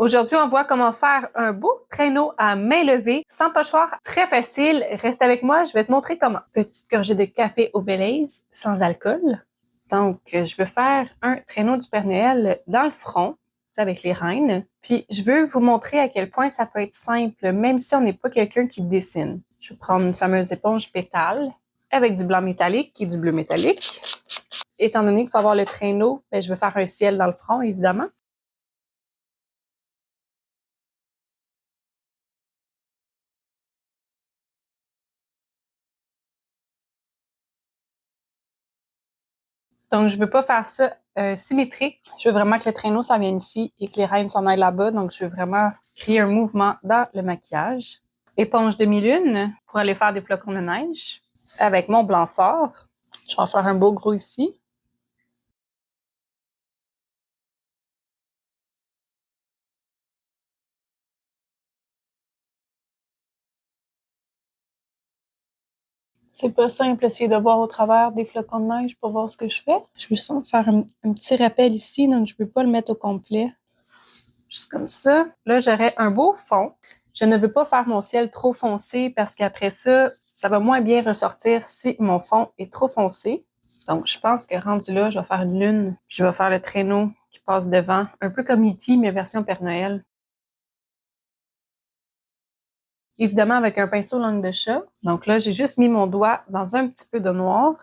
Aujourd'hui, on voit comment faire un beau traîneau à main levée sans pochoir. Très facile. Reste avec moi, je vais te montrer comment. Petite gorgée de café au Baileys sans alcool. Donc, je veux faire un traîneau du Père Noël dans le front, avec les reines. Puis, je veux vous montrer à quel point ça peut être simple, même si on n'est pas quelqu'un qui dessine. Je vais prendre une fameuse éponge pétale avec du blanc métallique et du bleu métallique. Étant donné qu'il faut avoir le traîneau, je vais faire un ciel dans le front, évidemment. Donc, je veux pas faire ça symétrique. Je veux vraiment que le traîneau s'en vienne ici et que les reines s'en aillent là-bas. Donc, je veux vraiment créer un mouvement dans le maquillage. Éponge demi-lune pour aller faire des flocons de neige avec mon blanc fort. Je vais en faire un beau gros ici. C'est pas simple essayer de voir au travers des flocons de neige pour voir ce que je fais. Je veux juste faire un petit rappel ici, donc je peux pas le mettre au complet. Juste comme ça. Là, j'aurais un beau fond. Je ne veux pas faire mon ciel trop foncé parce qu'après ça, ça va moins bien ressortir si mon fond est trop foncé. Donc, je pense que rendu là, je vais faire une lune. Je vais faire le traîneau qui passe devant. Un peu comme E.T., mais version Père Noël. Évidemment, avec un pinceau langue de chat. Donc là, j'ai juste mis mon doigt dans un petit peu de noir.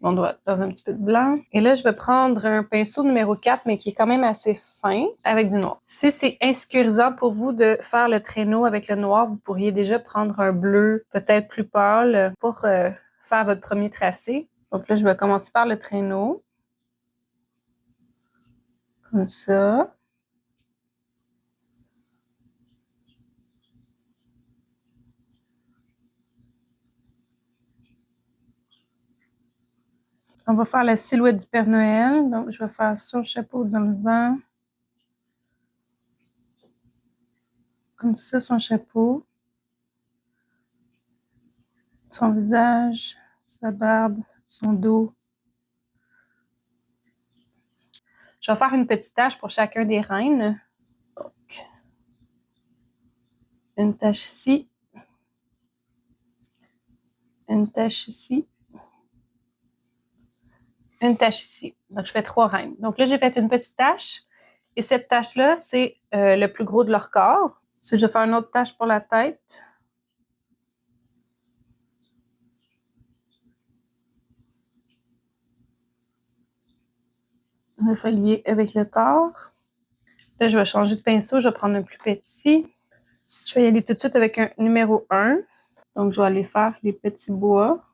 Mon doigt dans un petit peu de blanc. Et là, je vais prendre un pinceau numéro 4, mais qui est quand même assez fin, avec du noir. Si c'est insécurisant pour vous de faire le traîneau avec le noir, vous pourriez déjà prendre un bleu peut-être plus pâle pour faire votre premier tracé. Donc là, je vais commencer par le traîneau. Comme ça. On va faire la silhouette du Père Noël. Donc, je vais faire son chapeau dans le vent. Comme ça, son chapeau. Son visage, sa barbe, son dos. Je vais faire une petite tache pour chacun des reines. Donc, une tache ici. Une tache ici. Une tache ici. Donc, je fais 3 reines. Donc là, j'ai fait une petite tache. Et cette tache-là, c'est le plus gros de leur corps. Ensuite, je vais faire une autre tache pour la tête. Relier avec le corps. Là, je vais changer de pinceau. Je vais prendre un plus petit. Je vais y aller tout de suite avec un numéro 1. Donc, je vais aller faire les petits bois.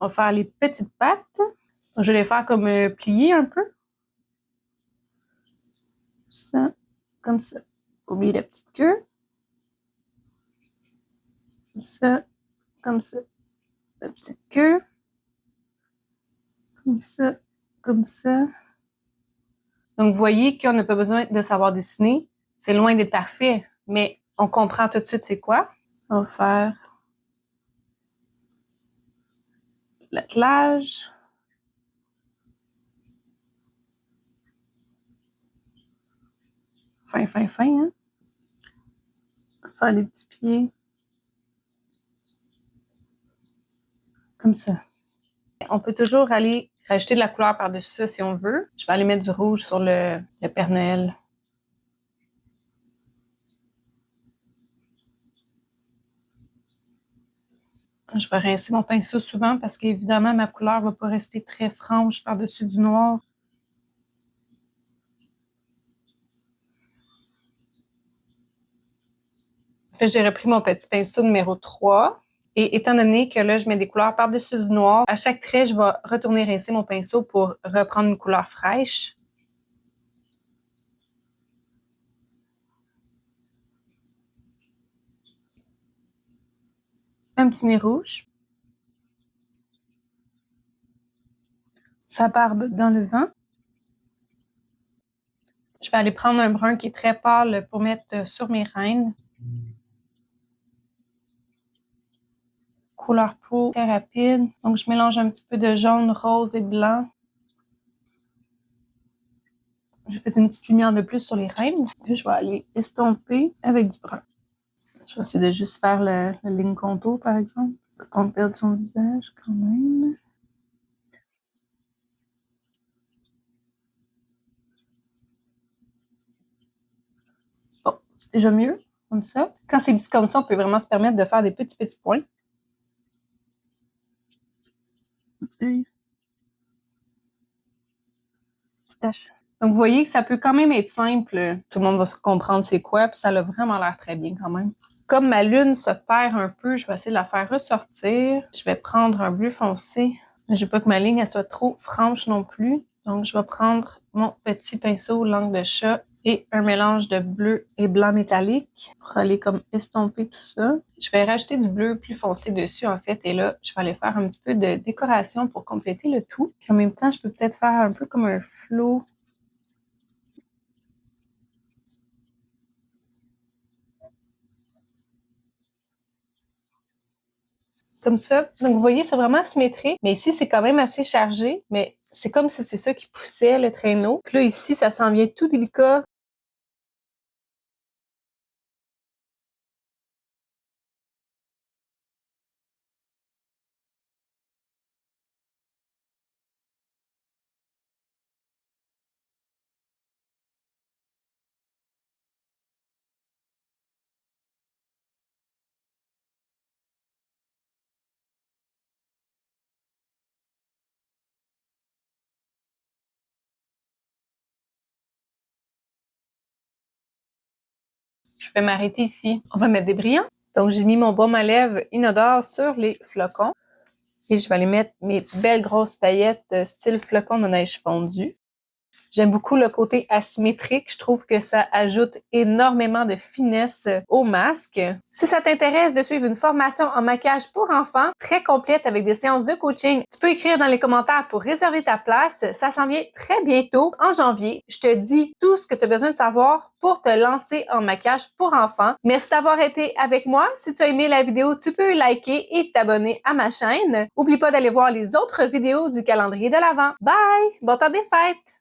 On va faire les petites pattes. Donc, je vais les faire comme plier un peu. Ça, comme ça. Oubliez la petite queue. Ça, comme ça. La petite queue. Comme ça, comme ça. Donc, vous voyez qu'on n'a pas besoin de savoir dessiner. C'est loin d'être parfait, mais on comprend tout de suite c'est quoi. On va faire l'attelage. Fin, fin, fin, hein. On va faire des petits pieds. Comme ça. On peut toujours aller rajouter de la couleur par-dessus ça si on veut. Je vais aller mettre du rouge sur le Père Noël. Je vais rincer mon pinceau souvent parce qu'évidemment, ma couleur ne va pas rester très franche par-dessus du noir. Là, j'ai repris mon petit pinceau numéro 3. Et étant donné que là, je mets des couleurs par-dessus du noir, à chaque trait, je vais retourner rincer mon pinceau pour reprendre une couleur fraîche. Un petit nez rouge. Sa barbe dans le vent. vais aller prendre un brun qui est très pâle pour mettre sur mes reines. Couleur peau très rapide. Donc, je mélange un petit peu de jaune, rose et blanc. J'ai fait une petite lumière de plus sur les reines. Puis, je vais aller estomper avec du brun. Je vais essayer de juste faire la ligne contour, par exemple. Pour ne perdre son visage quand même. Bon, c'est déjà mieux, comme ça. Quand c'est petit comme ça, on peut vraiment se permettre de faire des petits points. Petite œil. Petite tache. Donc, vous voyez que ça peut quand même être simple. Tout le monde va se comprendre c'est quoi, puis ça a vraiment l'air très bien quand même. Comme ma lune se perd un peu, je vais essayer de la faire ressortir. Je vais prendre un bleu foncé. Je veux pas que ma ligne elle soit trop franche non plus. Donc, je vais prendre mon petit pinceau langue de chat et un mélange de bleu et blanc métallique pour aller comme estomper tout ça. Je vais rajouter du bleu plus foncé dessus en fait et là, je vais aller faire un petit peu de décoration pour compléter le tout. Puis en même temps, je peux peut-être faire un peu comme un flot. Comme ça. Donc, vous voyez, c'est vraiment symétrique. Mais ici, c'est quand même assez chargé. Mais c'est comme si c'est ça qui poussait le traîneau. Puis là, ici, ça s'en vient tout délicat. Je vais m'arrêter ici. On va mettre des brillants. Donc, j'ai mis mon baume à lèvres inodore sur les flocons. Et je vais aller mettre mes belles grosses paillettes style flocon de neige fondue. J'aime beaucoup le côté asymétrique. Je trouve que ça ajoute énormément de finesse au masque. Si ça t'intéresse de suivre une formation en maquillage pour enfants, très complète avec des séances de coaching, tu peux écrire dans les commentaires pour réserver ta place. Ça s'en vient très bientôt, en janvier. Je te dis tout ce que tu as besoin de savoir pour te lancer en maquillage pour enfants. Merci d'avoir été avec moi. Si tu as aimé la vidéo, tu peux liker et t'abonner à ma chaîne. N'oublie pas d'aller voir les autres vidéos du calendrier de l'Avent. Bye! Bon temps des fêtes!